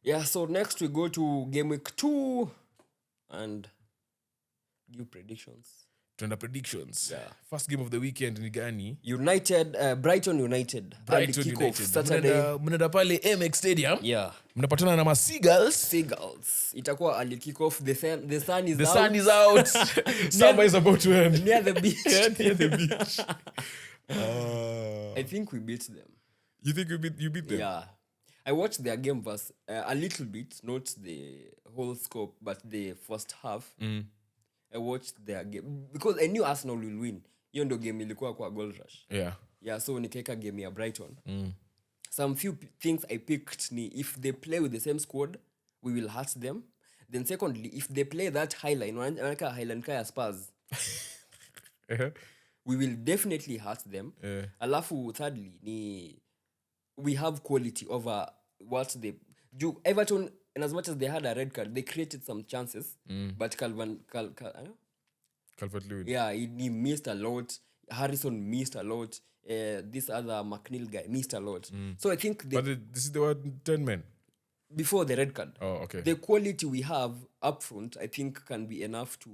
Yeah, so next we go to game week 2 and give predictions. Tuenda predictions. Yeah. First game of the weekend ni gani? Brighton United. Brighton Early kick-off United. Saturday. Mnaenda pale MX Stadium. Yeah. Mnapatana na Seagulls. Itakuwa early kick-off. The sun is out. The sun is out. Summer is about to end. Near the beach. Near the beach. I think we beat them. You think you beat them? Yeah. I watched their game verse a little bit, not the whole scope, but the first half. I watched their game because I knew Arsenal will win. Hiyo ndio game ilikuwa kwa goal rush. Yeah, so nikaeka game ya Brighton. Some few things I picked ni if they play with the same squad, we will hurt them. Then secondly, if they play that highline, wanaka highline kaya Spurs, we will definitely hurt them. Alafu thirdly ni we have quality over what they do. Everton, and as much as they had a red card, they created some chances. But Calvert-Lewin. Yeah, he missed a lot. Harrison missed a lot. This other McNeil guy missed a lot. So I think but this is the one 10 men before the red card. Oh, okay. The quality we have up front, I think, can be enough to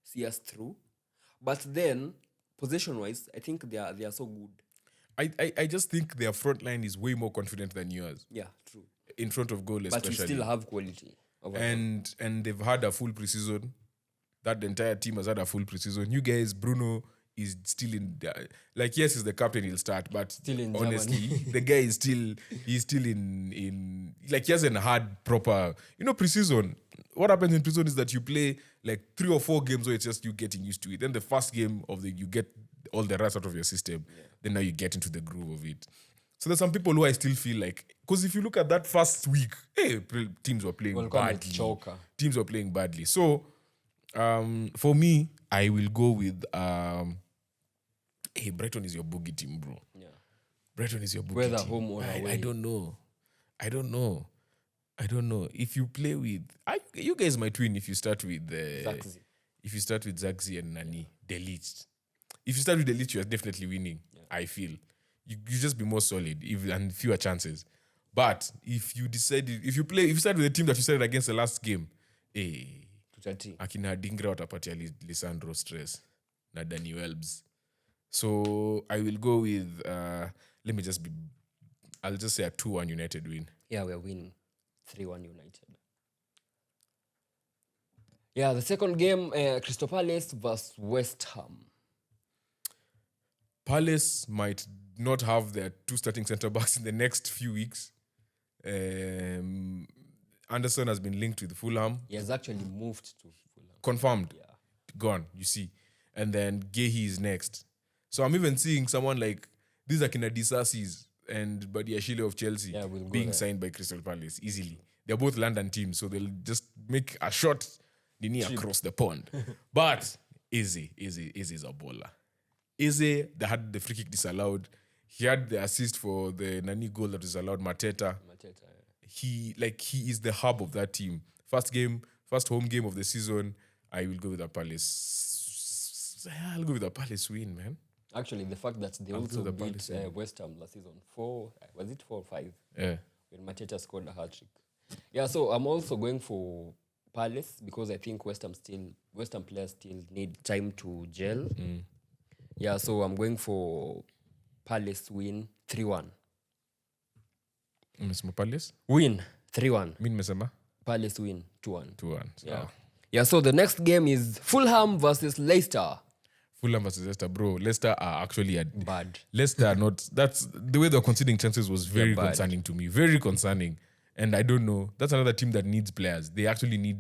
see us through. But then, possession-wise, I think they are so good. I just think their front line is way more confident than yours. Yeah, true. In front of goal, especially. But we still have quality. And they've had a full preseason. That entire team has had a full preseason. You guys, Bruno is still in yes, he's the captain, he'll start, but still in honestly the guy is still in like he hasn't had proper preseason. What happens in preseason is that you play like 3 or 4 games where it's just you getting used to it. Then the first game you get all the rest out of your system. Then now you get into the groove of it. So there's some people who I still feel like, because if you look at that first week, teams were playing badly. Teams were playing badly. So for me, I will go with Brighton is your boogie team, bro. Yeah. Brighton is your boogie whether team. Home or away. I don't know. If you play with you guys might win if you start with Zaxi. If you start with Zaxi and Nani, Delete. If you start with Delete, you are definitely winning. Yeah. I feel. You just be more solid and fewer chances. But if you start with the team that you started against the last game, akina Dingra watapatia Lisandro stress na Danny Welbs. So I will go with I'll just say a 2-1 United win. Yeah, we're winning 3-1 United. Yeah, the second game, Crystal Palace versus West Ham. Palace might not have their 2 starting centre-backs in the next few weeks. Anderson has been linked with Fulham. He has actually moved to Fulham. Confirmed. Yeah. Gone, you see. And then Gehi is next. So I'm even seeing someone like, these are Kina Disasi's and Badiashile of Chelsea being signed by Crystal Palace easily. They're both London teams, so they'll just make a shot across the pond. But Eze is a baller. Eze, they had the free kick disallowed. He had the assist for the Nani goal that was allowed, Mateta. He is the hub of that team. First home game of the season, I will go with a Palace. I'll go with a Palace win, man. Actually, the fact that they also beat West Ham last season, 4 or 5? Yeah. When Mateta scored a hat-trick. Yeah, so I'm also going for Palace because I think West Ham players still need time to gel. Yeah, so I'm going for Palace win 3-1. Umesema Palace? Win 3-1. Mimi nimesema Palace win 2-1. 2-1. Yeah. Yeah, so the next game is Fulham versus Leicester. Fulham versus Leicester, bro. Leicester are actually bad. Leicester are not. That's the way they're conceding chances was very concerning to me. Very concerning. And I don't know. That's another team that needs players. They actually need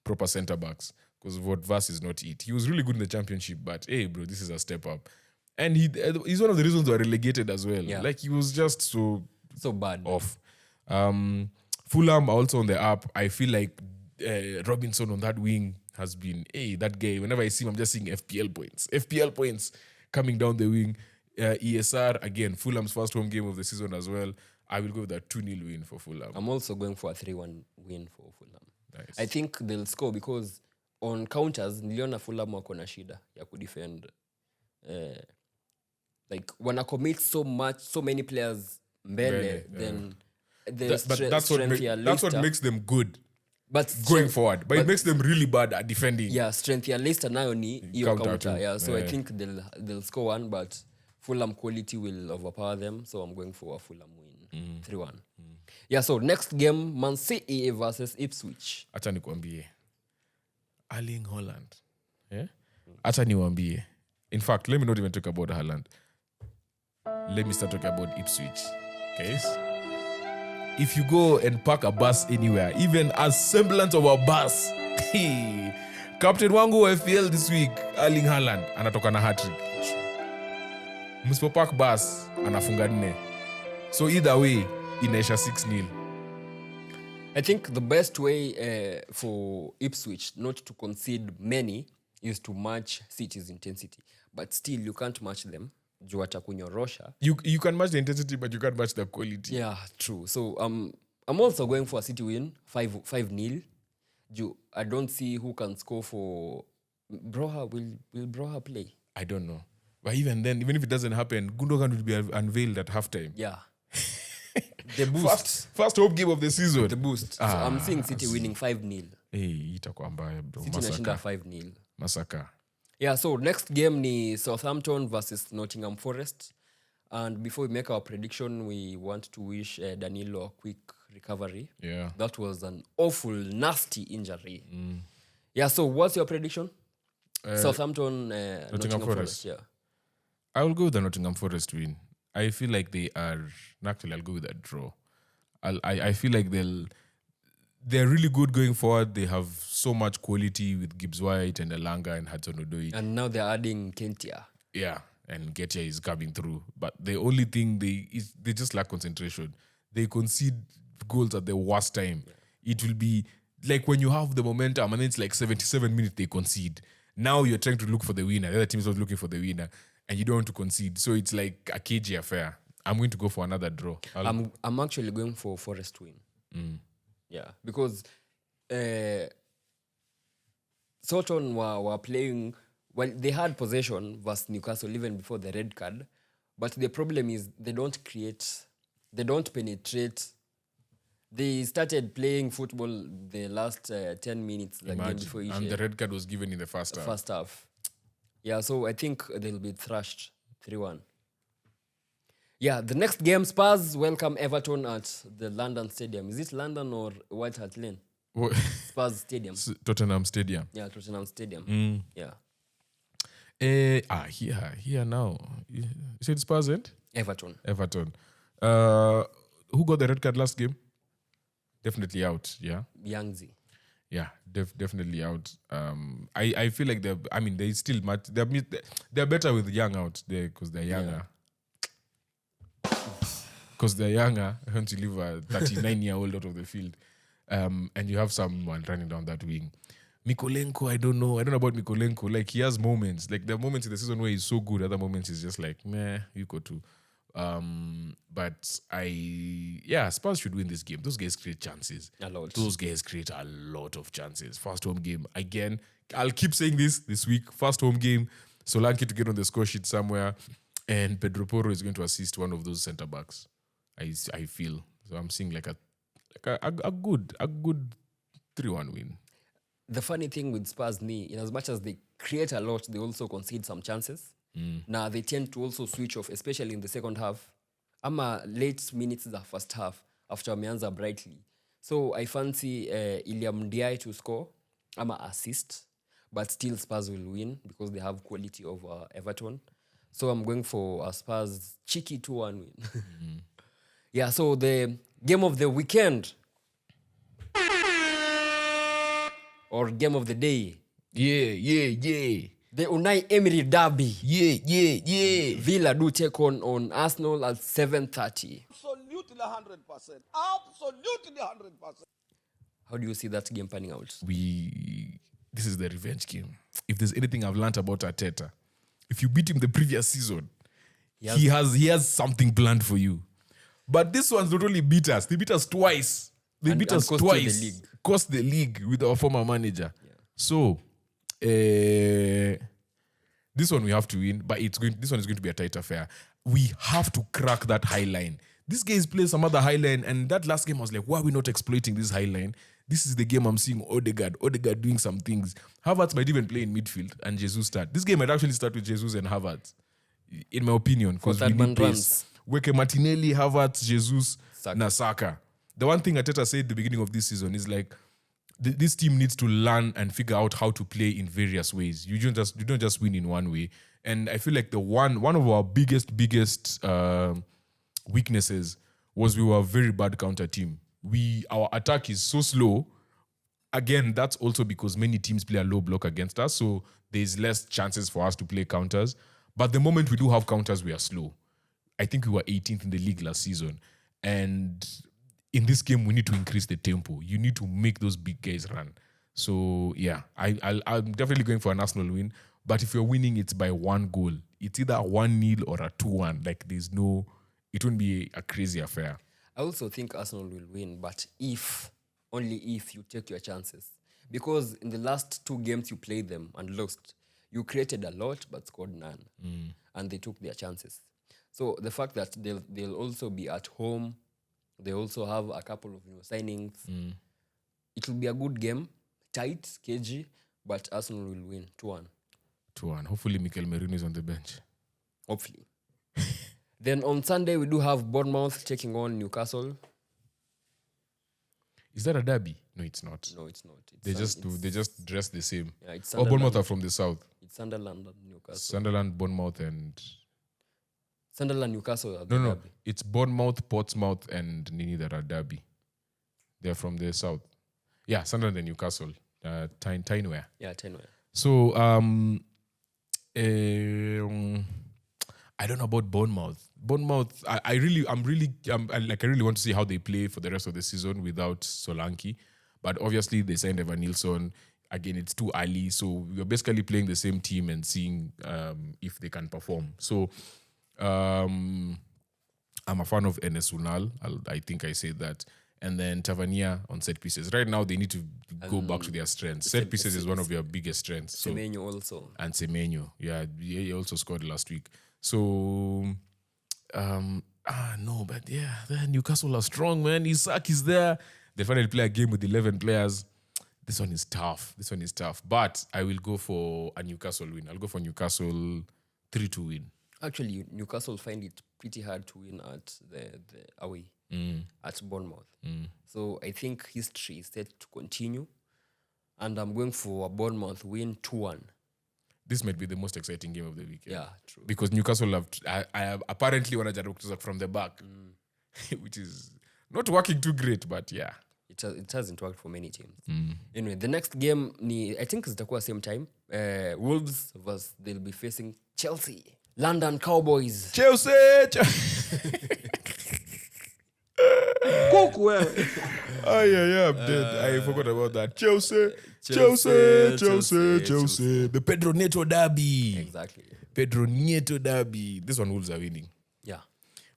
proper centre backs because Voss is not it. He was really good in the championship, but hey, bro, this is a step up. And he's one of the reasons they were relegated as well. Yeah. Like he was just so bad off. Fulham are also on the up. I feel like Robinson on that wing has been that guy. Whenever I see him, I'm just seeing FPL points coming down the wing. ESR again, Fulham's first home game of the season as well. I will go with a 2-0 win for Fulham. I'm also going for a 3-1 win for Fulham. Nice. I think they'll score because on counters niliona Fulham wako na shida ya kudefend. Like wana commit so many players mbele then that's what makes them good going forward. But it makes them really bad at defending. Yeah, strength ya Leicester nayo ni hiyo counter. Yeah, so I think they'll score one, but Fulham quality will overpower them. So I'm going for a Fulham win, 3-1. Yeah, so next game, Man City versus Ipswich. Acha nikwambie. Erling Haaland. Yeah? Acha niwaambie. In fact, let me not even talk about Haaland. Let me start talking about Ipswich. Okay? If you go and park a bus anywhere, even a semblance of a bus, Captain wangu wa FPL this week, Erling Haaland, anatoka na hat-trick. Msipo park bus, anafunga 4. So either way, inaisha 6-0. I think the best way for Ipswich not to concede many is to match City's intensity. But still, you can't match them. You can match the intensity, but you can't match the quality. Yeah, true. So I'm also going for a City win, 5-0. I don't see who can score for Broha. Will Broha play? I don't know. But even then, even if it doesn't happen, Gundogan will be unveiled at halftime. Yeah. The boost. First home game of the season. The boost. So I'm seeing City winning 5-0. Hey, itakuwa mbaya bro. City nashinda 5-0. Masaka. Yeah, so next game ni Southampton versus Nottingham Forest. And before we make our prediction, we want to wish Danilo a quick recovery. Yeah. That was an awful, nasty injury. Yeah, so what's your prediction? Southampton, Nottingham Forest. Yeah. I will go with the Nottingham Forest win. I feel like they are... Actually, I'll go with a draw. I feel like they're really good going forward. They have so much quality with Gibbs White and Elanga and Hudson-Odoi. And now they're adding Kentia. Yeah, and Getcha is coming through. But the only thing they just lack concentration. They concede goals at the worst time. Yeah. It will be like when you have the momentum and it's like 77 minutes they concede. Now you're trying to look for the winner. The other team is not looking for the winner. And you don't want to concede. So it's like a cagey affair. I'm going to go for another draw. I'm actually going for Forest win. Yeah, because Soton were playing... Well, they had possession versus Newcastle even before the red card. But the problem is they don't create... They don't penetrate. They started playing football the last 10 minutes. The game before each and the red card was given in the first half. Yeah, so I think they'll be thrashed 3-1. Yeah, the next game, Spurs welcome Everton at the London Stadium. Is it London or White Hart Lane? Spurs Stadium. Tottenham Stadium. Yeah, Tottenham Stadium. Yeah. Here now. You said Spurs and? Everton. Who got the red card last game? Definitely out, yeah? Yangzi. Yeah, definitely out. I feel like they still match. They're better with Young out there because they're younger. Because they're younger, hence you leave a 39-year-old out of the field, and you have someone running down that wing. Mikolenko, I don't know about Mikolenko. Like he has moments, like there are moments in the season where he's so good. Other moments he's just like meh. You go to. But Spurs should win this game. Those guys create chances. A lot. Those guys create a lot of chances. First home game. Again, I'll keep saying this week. First home game. Solanke to get on the score sheet somewhere. And Pedro Porro is going to assist one of those centre backs. I feel. So I'm seeing like a good 3-1 win. The funny thing with Spurs, in as much as they create a lot, they also concede some chances. Now they tend to also switch off, especially in the second half. Ama late minutes the first half after wameanza brightly. So I fancy Iliam Ndiaye to score, ama assist, but still Spurs will win because they have quality over Everton. So I'm going for a Spurs cheeky 2-1 win. Yeah, so the game of the weekend or game of the day. Yeah. The Unai Emery derby. Yeah. Villa do take on Arsenal at 7:30. Absolutely 100%. Absolutely 100%. How do you see that game panning out? This is the revenge game. If there's anything I've learned about Arteta, if you beat him the previous season, he has something planned for you. But this one's not only beat us, they beat us twice. They beat us twice. Cost the league with our former manager. Yeah. So, this one we have to win, but this one is going to be a tight affair. We have to crack that high line. This guy is playing some other high line, and that last game I was like, why are we not exploiting this high line? This is the game I'm seeing Odegaard doing some things. Havertz might even play in midfield and Jesus start. This game might actually start with Jesus and Havertz, in my opinion, because we need pace. Weke Martinelli, Havertz, Jesus, Saka. The one thing Arteta said at the beginning of this season is like, this team needs to learn and figure out how to play in various ways. You don't just win in one way. And I feel like the one of our biggest weaknesses was we were a very bad counter team. Our attack is so slow. Again, that's also because many teams play a low block against us, so there's less chances for us to play counters. But the moment we do have counters, we are slow. I think we were 18th in the league last season. And in this game, we need to increase the tempo. You need to make those big guys run. So, yeah, I'm definitely going for an Arsenal win. But if you're winning, it's by one goal. It's either a 1-0 or a 2-1. Like, it won't be a crazy affair. I also think Arsenal will win, but only if you take your chances. Because in the last 2 games you played them and lost, you created a lot but scored none. And they took their chances. So the fact that they'll also be at home, they also have a couple of new signings. It will be a good game, tight, cagey, but Arsenal will win 2-1. 2-1. Hopefully Mikel Merino is on the bench. Hopefully. Then on Sunday, we do have Bournemouth taking on Newcastle. Is that a derby? No, it's not. No, it's not. They just dress the same. Yeah, it's Bournemouth are from the south. It's Sunderland and Newcastle. Sunderland, Bournemouth, and... Sunderland, Newcastle are the No. derby. It's Bournemouth, Portsmouth, and Nini that are derby. They're from the south. Yeah, Sunderland and Newcastle. Tyneware. Yeah, Tyneware. So, I don't know about Bournemouth. Bournemouth, I really want to see how they play for the rest of the season without Solanke. But obviously, they signed Evan Nilsson. Again, it's too early. So, we're basically playing the same team and seeing if they can perform. So, I'm a fan of Enes Unal. I think I said that. And then Tavernier on set pieces. Right now, they need to go back to their strengths. Set pieces is one of their biggest strengths. So, Semenyo also. And Semenyo. Yeah, he also scored last week. So, but yeah, Newcastle are strong, man. Isak is there. They finally play a game with 11 players. This one is tough. But I will go for a Newcastle win. I'll go for Newcastle 3-2 win. Actually, Newcastle find it pretty hard to win at the away at Bournemouth. So I think history is set to continue. And I'm going for a Bournemouth win 2-1. This might be the most exciting game of the week. Yeah, true. Because Newcastle have apparently wanajaribu kucheza from the back, which is not working too great, but yeah. It hasn't worked for many teams. Anyway, the next game, I think zitakuwa same time. Wolves they'll be facing Chelsea. London Cowboys. Chelsea! Kuku wewe. I'm dead. I forgot about that. Chelsea. The Pedro Neto derby. Exactly. Pedro Neto derby. This one, Wolves are winning. Yeah.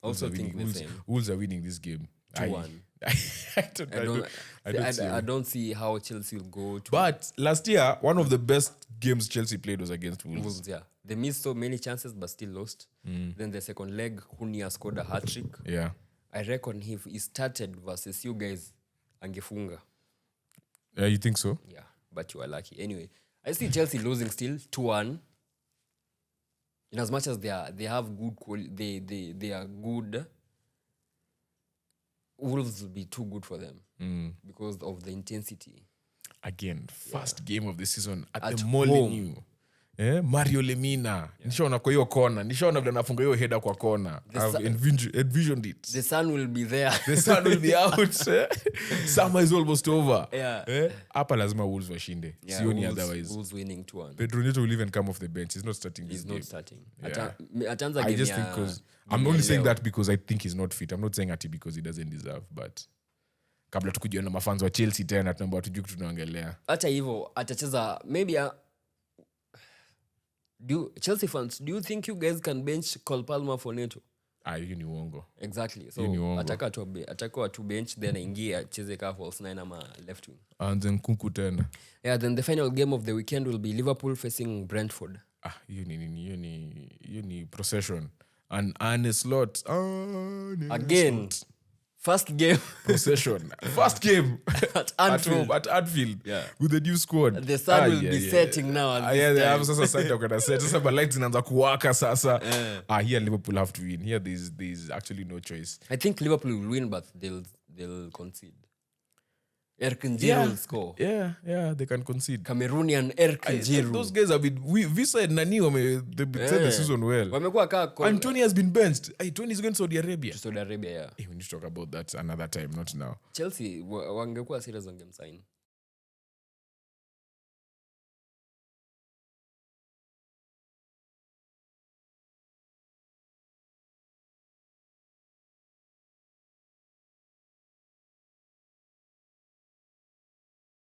Also think the same. Wolves are winning this game. 2-1. I don't see how Chelsea will go to. But last year, one of the best games Chelsea played was against Wolves. Yeah. They missed so many chances but still lost. Then the second leg, Hunia scored a hat-trick. Yeah. I reckon if he started versus you guys, angefunga. You think so? Yeah, but you are lucky. Anyway, I see Chelsea losing still 2-1. In as much as they have good quality, they are good. Wolves will be too good for them because of the intensity. Again, first game of the season at the home. Molineux. Mario Lemina. Nishaona kwa hiyo kona. Nishaona vile anafunga hiyo header kwa kona. I've envisioned it. The sun will be there. The sun will be out. Summer is almost over. Yeah. Hapa lazima Wolves washinde. Yeah, Sioni otherwise. Wolves winning 2-1. Pedro Neto will even come off the bench. He's not starting this He's game. not starting. Yeah. Atanza I game just ya- think because game I'm ya only saying leo. that because I think he's not fit. I'm not saying ati because he doesn't deserve, but kabla tukujua na mafans wa Chelsea tena tunaomba tujue kitu tunaongelea. Hata hivyo atacheza maybe Chelsea fans, do you think you guys can bench Cole Palmer for Neto? Hiyo ni uongo. Exactly. Hiyo ni So uongo. atakawa tu bench then aingie acheze ka false nine ama left wing. Anze Nkunku tena. Yeah, then the final game of the weekend will be Liverpool facing Brentford. Hiyo ni procession. An honest lot. Again. First game Possession. First game at at Anfield. home, at Anfield. Yeah. With the new squad. The sun will be setting now. At Yeah, this they have time. sasa side wakana set. Sasa but lights inaanza kuwaka sasa. Here Liverpool have to win. Here there's actually no choice. I think Liverpool will win, but they'll concede. Erkin Giroud will score. Yeah, they can concede. Cameroonian Erkin Giroud. Those guys have been. Visa and Nani, they said the season well. Wamekuwa kaa And Tony has been benched. Tony is going to Saudi Arabia. to Saudi Arabia, yeah. We need to talk about that another time, not now. Chelsea wangekuwa serious wangemsign.